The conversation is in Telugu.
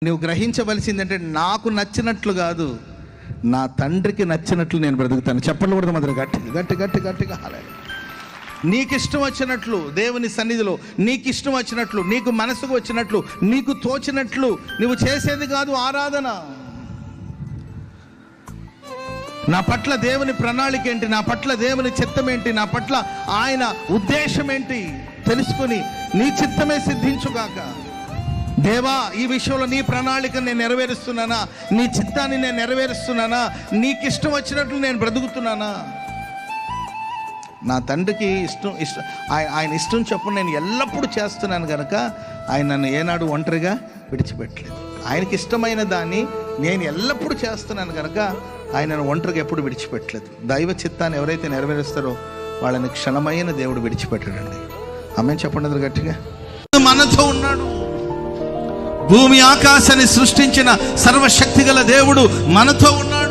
నువ్వు గ్రహించవలసిందంటే నాకు నచ్చినట్లు కాదు, నా తండ్రికి నచ్చినట్లు నేను బ్రతుకుతాను. చెప్పలు కూడా మొదలు గట్టి గట్టి గట్టి గట్టిగా హాలేలుయా. నీకు ఇష్టం వచ్చినట్లు దేవుని సన్నిధిలో నీకు ఇష్టం వచ్చినట్లు, నీకు మనసుకు వచ్చినట్లు, నీకు తోచినట్లు నువ్వు చేసేది కాదు ఆరాధన. నా పట్ల దేవుని ప్రణాళిక ఏంటి, నా పట్ల దేవుని చిత్తం ఏంటి, నా పట్ల ఆయన ఉద్దేశం ఏంటి తెలుసుకొని నీ చిత్తమే సిద్ధించుగాక. దేవా, ఈ విషయంలో నీ ప్రణాళిక నేను నెరవేరుస్తున్నానా, నీ చిత్తాన్ని నేను నెరవేరుస్తున్నానా, నీకు ఇష్టం వచ్చినట్లు నేను బ్రతుకుతున్నానా? నా తండ్రికి ఇష్టం ఆయన ఇష్టం చొప్పున నేను ఎల్లప్పుడూ చేస్తున్నాను కనుక ఆయన నన్ను ఏనాడు ఒంటరిగా విడిచిపెట్టలేదు. ఆయనకి ఇష్టమైన దాన్ని నేను ఎల్లప్పుడూ చేస్తున్నాను కనుక ఆయనను ఒంటరిగా ఎప్పుడు విడిచిపెట్టలేదు. దైవ చిత్తాన్ని ఎవరైతే నెరవేరుస్తారో వాళ్ళని క్షణమైన దేవుడు విడిచిపెట్టాడండి. ఆమేన్ చెప్పండి గట్టిగా. మనతో ఉన్నాడు. భూమి ఆకాశాన్ని సృష్టించిన సర్వశక్తి గల దేవుడు మనతో ఉన్నాడు.